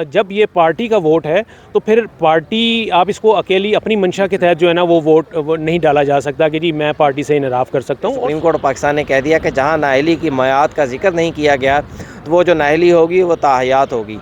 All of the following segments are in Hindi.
जब ये पार्टी का वोट है तो फिर पार्टी आप इसको अकेली अपनी मंशा के तहत जो है ना वो नहीं डाला जा सकता कि जी मैं पार्टी से इनराफ कर सकता हूँ। सुप्रीम कोर्ट पाकिस्तान ने कह दिया कि जहां नाअहली की मयाद का जिक्र नहीं किया गया तो वो जो नाअहली होगी वो ताहयात होगी।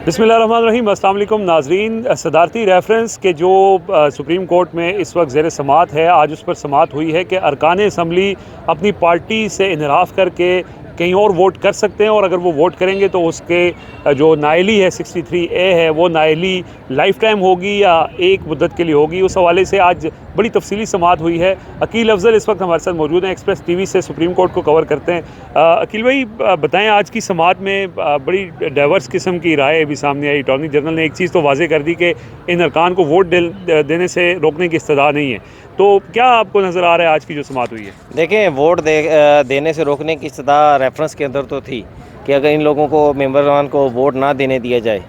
बिस्मिल्लाहिर्रहमानिर्रहीम। अस्सलाम वालेकुम नाज़रीन। सदारती रेफरेंस के जो सुप्रीम कोर्ट में इस वक्त ज़ेर समात है, आज उस पर समात हुई है कि अरकान असम्बली अपनी पार्टी से इनहराफ करके कहीं और वोट कर सकते हैं, और अगर वो वोट करेंगे तो उसके जो नाअहली है 63A है वो नाअहली लाइफ टाइम होगी या एक मुद्दत के लिए होगी। उस हवाले से आज बड़ी तफसीली समात हुई है। अकील अफजल इस वक्त हमारे साथ मौजूद हैं, एक्सप्रेस टीवी से सुप्रीम कोर्ट को कवर करते हैं। अकील भाई बताएं, आज की समात में बड़ी डाइवर्स किस्म की राय भी सामने आई। अटॉर्नी जनरल ने एक चीज़ तो वाज़ेह कर दी कि इन अरकान को वोट देने से रोकने की इस्तदा नहीं है। तो क्या आपको नज़र आ रहा है आज की जो समात हुई है? देखें, वोट देने से रोकने की इस्तदा रेफरेंस के अंदर तो थी कि अगर इन लोगों को मेंबरान को वोट ना देने दिया जाए,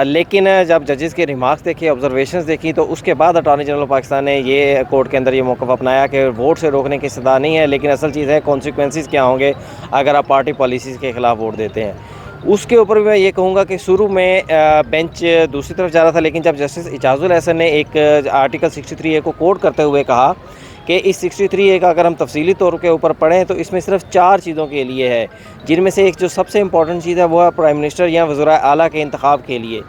लेकिन जब जजेस के रिमार्क्स देखे, ऑब्जर्वेशंस देखी, तो उसके बाद अटॉर्नी जनरल पाकिस्तान ने ये कोर्ट के अंदर ये मौक़िफ़ अपनाया कि वोट से रोकने की इस्तदा नहीं है, लेकिन असल चीज़ है कॉन्सिक्वेंसेस क्या होंगे अगर आप पार्टी पॉलिसीज़ के ख़िलाफ़ वोट देते हैं। उसके ऊपर भी मैं ये कहूँगा कि शुरू में बेंच दूसरी तरफ जा रहा था, लेकिन जब जस्टिस इजाज़ुल एहसन ने एक आर्टिकल 63A को कोट करते हुए कहा कि इस 63A का अगर हम तफसीली तौर के ऊपर पढ़ें तो इसमें सिर्फ 4 चीज़ों के लिए है, जिनमें से एक जो सबसे इंपॉर्टेंट चीज़ है वो है प्राइम मिनिस्टर या वज़ीर आला के इंतखाब के लिए।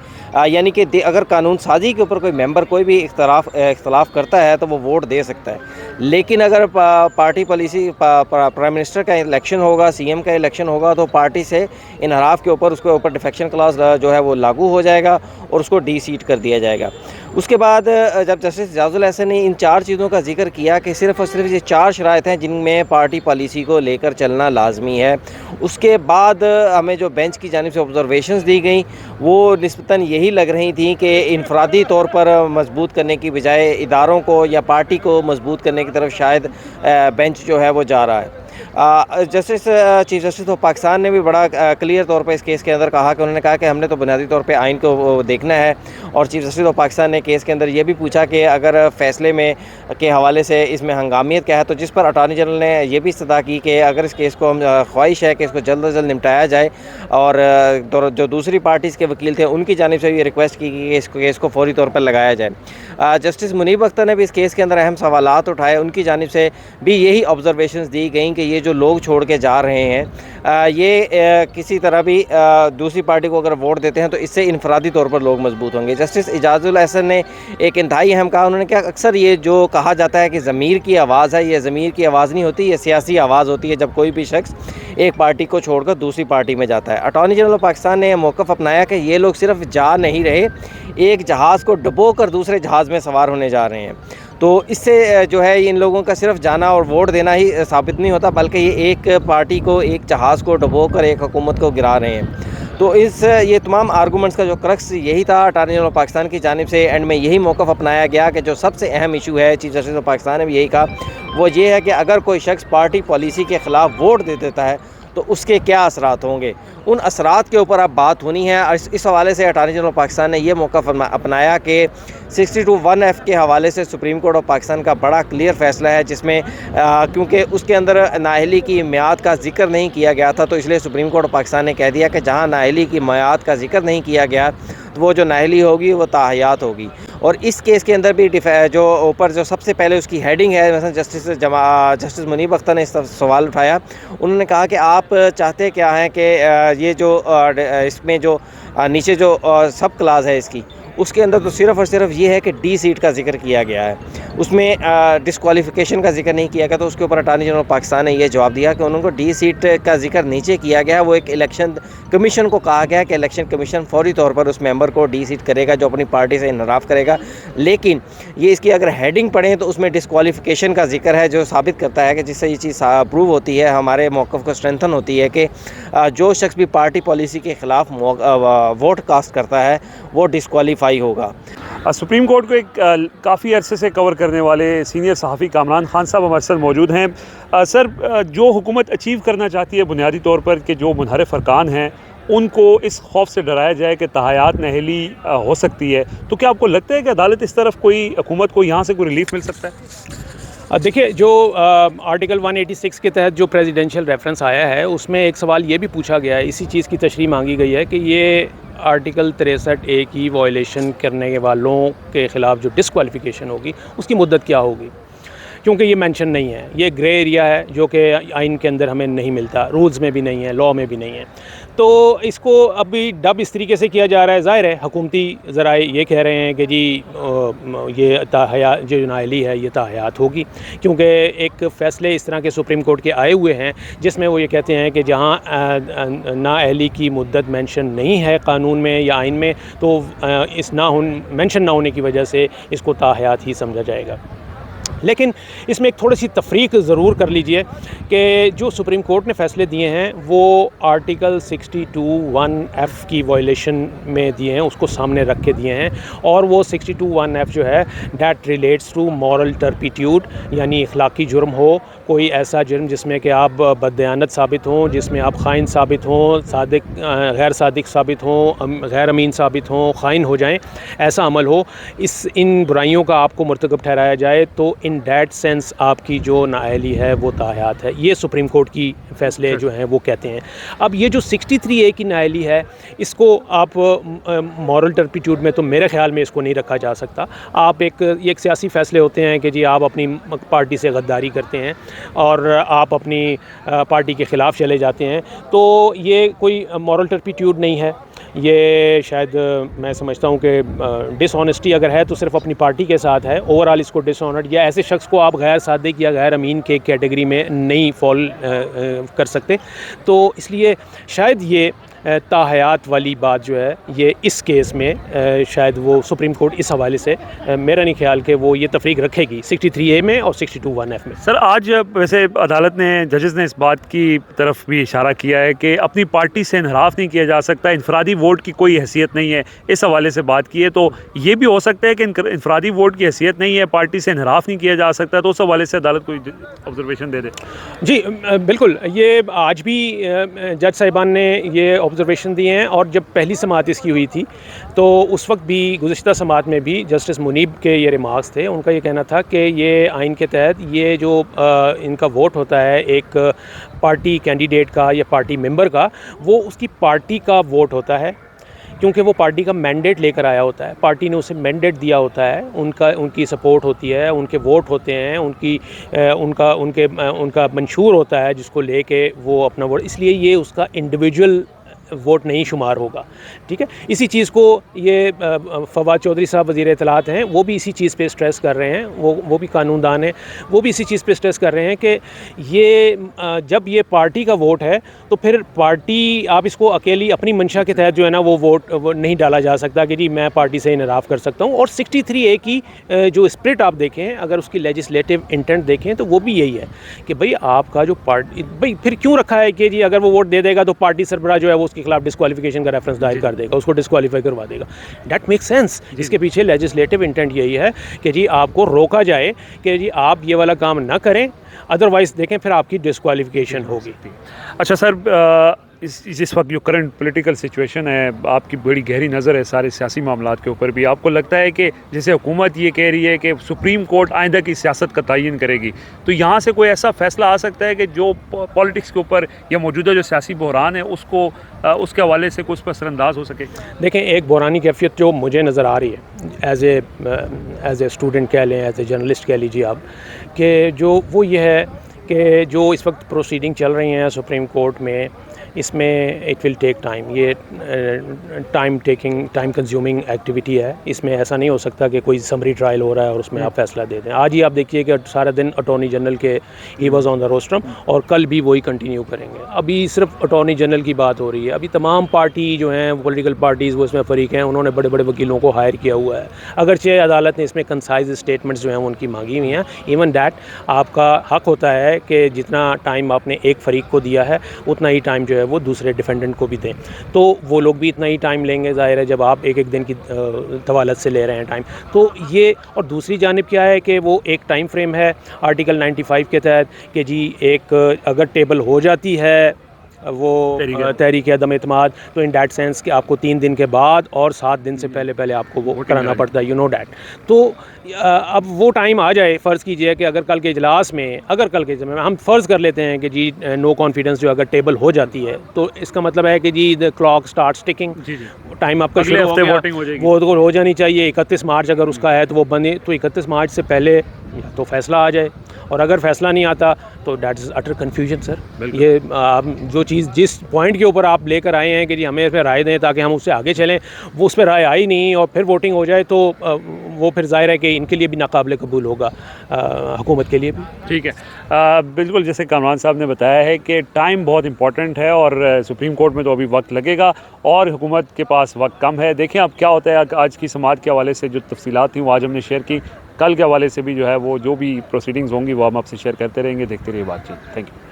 यानी कि अगर कानून साजी के ऊपर कोई मेंबर कोई भी इख्तलाफ करता है तो वो वोट दे सकता है, लेकिन अगर पार्टी पॉलिसी प्राइम मिनिस्टर का इलेक्शन होगा, CM का इलेक्शन होगा, तो पार्टी से इनहराफ के ऊपर उसके ऊपर डिफेक्शन क्लॉज जो है वो लागू हो जाएगा और उसको डी-सीट कर दिया जाएगा। उसके बाद जब जस्टिस इजाज़ुल एहसन ने इन 4 चीज़ों का जिक्र किया कि सिर्फ़ और सिर्फ ये 4 शराइत हैं जिनमें पार्टी पॉलिसी को लेकर चलना लाजमी है, उसके बाद हमें जो बेंच की जानिब से ऑब्जर्वेशंस दी गई वो निस्बतन यही लग रही थी कि इनफरादी तौर पर मजबूत करने की बजाय इदारों को या पार्टी को मजबूत करने की तरफ शायद बेंच जो है वो जा रहा है। चीफ जस्टिस ऑफ पाकिस्तान ने भी बड़ा क्लियर तौर पर इस केस के अंदर कहा कि उन्होंने कहा कि हमने तो बुनियादी तौर पे आइन को देखना है, और चीफ जस्टिस ऑफ पाकिस्तान ने केस के अंदर ये भी पूछा कि अगर फ़ैसले में के हवाले से इसमें हंगामियत क्या है, तो जिस पर अटॉर्नी जनरल ने यह भी इस्तदा की कि अगर इस केस को हम ख्वाहिश है कि इसको जल्द अज जल्द निपटाया जाए, और जो दूसरी पार्टीज़ के वकील थे उनकी जानिब से भी रिक्वेस्ट की कि इस केस को फौरी तौर पर लगाया जाए। जस्टिस मुनीब अख्तर ने भी इस केस के अंदर अहम सवालात उठाए, उनकी जानिब से भी यही ऑब्जर्वेशंस दी गई कि ये जो लोग छोड़ के जा रहे हैं ये किसी तरह भी दूसरी पार्टी को अगर वोट देते हैं तो इससे इनफरादी तौर पर लोग मजबूत होंगे। जस्टिस इजाज़ुल एहसन ने एक इंतहाई अहम कहा, उन्होंने कहा अक्सर ये जो कहा जाता है कि ज़मीर की आवाज़ है, ये ज़मीर की आवाज़ नहीं होती, ये सियासी आवाज़ होती है जब कोई भी शख्स एक पार्टी को छोड़कर दूसरी पार्टी में जाता है। अटॉर्नी जनरल ऑफ पाकिस्तान ने मौक़िफ़ अपनाया कि ये लोग सिर्फ जा नहीं रहे, एक जहाज़ को डुबो कर दूसरे जहाज़ में सवार होने जा रहे हैं। तो इससे जो है इन लोगों का सिर्फ जाना और वोट देना ही साबित नहीं होता, बल्कि ये एक पार्टी को, एक जहाज़ को डुबो कर एक हुकूमत को गिरा रहे हैं। तो ये तमाम आर्गूमेंट्स का जो क्रक्स यही था अटॉर्नी जनरल ऑफ पाकिस्तान की जानिब से, एंड में यही मौक़िफ़ अपनाया गया कि जो सबसे अहम इशू है, चीफ जस्टिस ऑफ पाकिस्तान ने भी यही कहा, वो ये है कि अगर कोई शख्स पार्टी पॉलिसी के ख़िलाफ़ वोट दे देता है तो उसके क्या असरात होंगे, उन असरात के ऊपर अब बात होनी है। और इस हवाले से अटॉर्नी जनरल ऑफ पाकिस्तान ने यह मौक़िफ़ अपनाया कि 62(1)(f) के हवाले से सुप्रीम कोर्ट ऑफ पाकिस्तान का बड़ा क्लियर फ़ैसला है, जिसमें क्योंकि उसके अंदर नाअहली की मियाद का जिक्र नहीं किया गया था, तो इसलिए सुप्रीम कोर्ट ऑफ पाकिस्तान ने कह दिया कि जहाँ नाअहली की मियाद का जिक्र नहीं किया गया तो वो जो नाअहली होगी वो ताहयात होगी। और इस केस के अंदर भी जो ऊपर जो सबसे पहले उसकी हेडिंग है, मतलब जस्टिस मुनीब अख्तर ने इस सवाल उठाया, उन्होंने कहा कि आप चाहते क्या हैं कि ये जो इसमें जो नीचे जो सब क्लास है इसकी, उसके अंदर तो सिर्फ़ और सिर्फ ये है कि डी-सीट का जिक्र किया गया है, उसमें डिस्क्वालिफिकेशन का जिक्र नहीं किया गया। तो उसके ऊपर अटॉर्नी जनरल पाकिस्तान ने यह जवाब दिया कि उनको डी-सीट का जिक्र नीचे किया गया, वो एक इलेक्शन कमीशन को कहा गया कि इलेक्शन कमीशन फौरी तौर पर उस मेंबर को डी-सीट करेगा जो अपनी पार्टी से इनहराफ करेगा। लेकिन ये इसकी अगर हेडिंग पढ़ें तो उसमें डिस्क्वालिफिकेशन का जिक्र है, जो साबित करता है कि जिससे ये चीज़ प्रूव होती है, हमारे मौक़िफ़ को स्ट्रेंथन होती है कि जो शख्स भी पार्टी पॉलिसी के ख़िलाफ़ वोट कास्ट करता है वो डिस्क्वालीफाई होगा। सुप्रीम कोर्ट को एक काफ़ी अरसे से कवर करने वाले सीनियर सहाफ़ी कामरान खान साहब हमारे साथ मौजूद हैं। सर, जो हुकूमत अचीव करना चाहती है बुनियादी तौर पर कि जो मुनहरिफ अरकान हैं उनको इस खौफ से डराया जाए कि ताहयात नाअहली हो सकती है, तो क्या आपको लगता है कि अदालत इस तरफ कोई हुकूमत को यहाँ से कोई रिलीफ मिल सकता है? देखिए, जो आर्टिकल 186 के तहत जो प्रेसिडेंशियल रेफरेंस आया है, उसमें एक सवाल ये भी पूछा गया है, इसी चीज़ की तशरीह मांगी गई है कि ये आर्टिकल 63A की वायलेशन करने वालों के ख़िलाफ़ जो डिस्क्वालिफिकेशन होगी उसकी मुद्दत क्या होगी, क्योंकि ये मेंशन नहीं है। ये ग्रे एरिया है जो कि आइन के अंदर हमें नहीं मिलता, रूल्स में भी नहीं है, लॉ में भी नहीं है। तो इसको अभी डब इस तरीके से किया जा रहा है। ज़ाहिर है हुकूमती ज़राए ये कह रहे हैं कि जी ये ताहयात जो नाअहली है ये ताहयात होगी, क्योंकि एक फ़ैसले इस तरह के सुप्रीम कोर्ट के आए हुए हैं जिसमें वो ये कहते हैं कि जहाँ नाअहली की मुद्दत मेंशन नहीं है कानून में या आइन में, तो इस मेंशन ना होने की वजह से इसको ताहयात ही समझा जाएगा। लेकिन इसमें एक थोड़ी सी तफरीक ज़रूर कर लीजिए कि जो सुप्रीम कोर्ट ने फ़ैसले दिए हैं वो आर्टिकल 62(1)(f की वायलेशन में दिए हैं, उसको सामने रख के दिए हैं। और वो 62(1)(f जो है that relates to moral turpitude, यानी अखलाकी जुर्म हो, कोई ऐसा जुर्म जिसमें कि आप बददयानत साबित हों, जिसमें आप ख़ाइन साबित हों, गैर सादिक साबित हों, गैर अमीन साबित हों, ख़ाइन हो जाएं, ऐसा अमल हो, इन बुराइयों का आपको मुर्तकब ठहराया जाए, तो इन दैट सेंस आपकी जो नाअहली है वो ताहयात है। ये सुप्रीम कोर्ट की फ़ैसले जो हैं वो कहते हैं। अब ये जो 63A की नाअहली है, इसको आप मॉरल टर्पिट्यूड में तो मेरे ख़्याल में इसको नहीं रखा जा सकता। आप एक सियासी फ़ैसले होते हैं कि जी आप अपनी पार्टी से गद्दारी करते हैं और आप अपनी पार्टी के ख़िलाफ़ चले जाते हैं, तो ये कोई मॉरल टर्पिट्यूड नहीं है। ये शायद मैं समझता हूँ कि डिसऑनेस्टी अगर है तो सिर्फ अपनी पार्टी के साथ है, ओवरऑल इसको डिसऑनर्ड या ऐसे शख्स को आप गैर सादिक या गैर अमीन के कैटेगरी में नहीं फॉल कर सकते। तो इसलिए शायद ये ताहयात वाली बात जो है ये इस केस में शायद वो सुप्रीम कोर्ट इस हवाले से मेरा नहीं ख्याल कि वो ये तफरीक रखेगी 63A में और 62(1)(f में। सर, आज वैसे अदालत ने, जजेस ने इस बात की तरफ भी इशारा किया है कि अपनी पार्टी से इनहराफ नहीं किया जा सकता, इनफरादी वोट की कोई हैसियत नहीं है, इस हवाले से बात की है। तो ये भी हो सकता है कि इनफरादी वोट की हैसियत नहीं है, पार्टी से इनहराफ नहीं किया जा सकता, तो उस हवाले से अदालत कोई ऑब्जर्वेशन दे दे। जी बिल्कुल, ये आज भी जज साहिबान ने ये ऑब्जर्वेशन दिए हैं। और जब पहली समाअत इसकी हुई थी तो उस वक्त भी, गुज़िश्ता समाअत में भी जस्टिस मुनीब के ये रिमार्क्स थे। उनका ये कहना था कि ये आइन के तहत ये जो इनका वोट होता है एक पार्टी कैंडिडेट का या पार्टी मेंबर का, वो उसकी पार्टी का वोट होता है, क्योंकि वो पार्टी का मैंडेट लेकर आया होता है, पार्टी ने उसे मैंडेट दिया होता है, उनकी सपोर्ट होती है, उनके वोट होते हैं, उनका मंशूर होता है जिसको लेके वो अपना वोट, इसलिए ये उसका इंडिविजुअल वोट नहीं शुमार होगा। ठीक है, इसी चीज़ को ये फवाद चौधरी साहब वज़ीर इत्तलात हैं, वो भी इसी चीज़ पे स्ट्रेस कर रहे हैं, वो भी कानूनदान हैं, वो भी इसी चीज़ पे स्ट्रेस कर रहे हैं कि ये जब ये पार्टी का वोट है तो फिर पार्टी, आप इसको अकेली अपनी मंशा के तहत जो है ना वो वोट नहीं डाला जा सकता कि जी मैं पार्टी से इनराफ़ कर सकता हूँ। और 63A की जो स्प्रिट आप देखें, अगर उसकी लेजिस्लेटिव इंटेंट देखें तो वो भी यही है कि भाई आपका जो पार्टी, भाई फिर क्यों रखा है कि जी अगर वो वोट दे देगा तो पार्टी सरबराह जो है वो के खिलाफ डिस्क्वालिफिकेशन का रेफरेंस दायर कर देगा, उसको डिस्क्वालीफाई करवा देगा। That makes sense. इसके पीछे लेजिस्लेटिव इंटेंट यही है कि जी आपको रोका जाए कि जी आप ये वाला काम ना करें, अदरवाइज देखें फिर आपकी डिस्क्वालिफिकेशन होगी। अच्छा सर, इस वक्त जो करंट पॉलिटिकल सिचुएशन है, आपकी बड़ी गहरी नज़र है सारे सियासी मामलात के ऊपर भी, आपको लगता है कि जैसे हुकूमत ये कह रही है कि सुप्रीम कोर्ट आइंदा की सियासत का तयन करेगी, तो यहाँ से कोई ऐसा फ़ैसला आ सकता है कि जो पॉलिटिक्स के ऊपर या मौजूदा जो सियासी बहरान है उसको उसके हवाले से कुछ पर असरअंदाज हो सके? देखें, एक बहरानी कैफियत जो मुझे नज़र आ रही है एज ए स्टूडेंट कह लें, एज ए जर्नलिस्ट कह लीजिए आप, कि जो वो ये है कि जो इस वक्त प्रोसीडिंग चल रही हैं सुप्रीम कोर्ट में, इसमें इट विल टेक टाइम, ये टाइम कंज्यूमिंग एक्टिविटी है। इसमें ऐसा नहीं हो सकता कि कोई समरी ट्रायल हो रहा है और उसमें आप फैसला दे दें। आज ही आप देखिए कि सारा दिन अटॉर्नी जनरल के he was on the rostrum और कल भी वही कंटिन्यू करेंगे। अभी सिर्फ अटॉर्नी जनरल की बात हो रही है, अभी तमाम पार्टी जो हैं, पॉलिटिकल पार्टीज़ वो इसमें फरीक हैं, उन्होंने बड़े बड़े वकीलों को हायर किया हुआ है। अगरचे अदालत ने इसमें कंसाइज स्टेटमेंट्स जो हैं उनकी मांगी हुई हैं। इवन दैट आपका हक होता है कि जितना टाइम आपने एक फरीक को दिया है उतना ही टाइम जो है वो दूसरे डिफेंडेंट को भी दें, तो वो लोग भी इतना ही टाइम लेंगे। ज़ाहिर है जब आप एक एक दिन की तवालत से ले रहे हैं टाइम, तो ये। और दूसरी जानिब क्या है कि वो एक टाइम फ्रेम है आर्टिकल 95 के तहत कि जी एक अगर टेबल हो जाती है वो तहरीक अदम एतमाद, तो इन डैट सेंस कि आपको 3 दिन के बाद और 7 दिन से पहले आपको वो कराना पड़ता है, यू नो डैट। तो अब वो टाइम आ जाए, फ़र्ज़ कीजिए कि अगर कल के इजलास में हम फ़र्ज़ कर लेते हैं कि जी नो कॉन्फिडेंस जो अगर टेबल हो जाती है, तो इसका मतलब है कि जी the clock start ticking, time आपका शुरू हो गया, वो तो हो जानी चाहिए। 31 मार्च अगर उसका है तो वो बने, तो 31 मार्च से पहले या तो फैसला आ जाए, और अगर फैसला नहीं आता तो that is utter confusion sir. ये जो चीज़ जिस पॉइंट के ऊपर आप लेकर आए हैं कि जी हमें इस पर राय दें ताकि हम उससे आगे चलें, वो उस पर राय आई नहीं और फिर वोटिंग हो जाए, तो वो फिर ज़ाहिर है कि इनके लिए भी नाकाबिले कबूल होगा, हुकूमत के लिए भी। ठीक है, बिल्कुल जैसे कामरान साहब ने बताया है कि टाइम बहुत इंपॉर्टेंट है और सुप्रीम कोर्ट में तो अभी वक्त लगेगा और हुकूमत के पास वक्त कम है। देखें अब क्या होता है। आज की समाअत के हवाले से जो तफसीलात थी वो आज हमने शेयर की, कल के हवाले से भी जो है वो जो भी प्रोसीडिंग्स होंगी वो हम आपसे शेयर करते रहेंगे। देखते रहिए बातचीत। Thank you.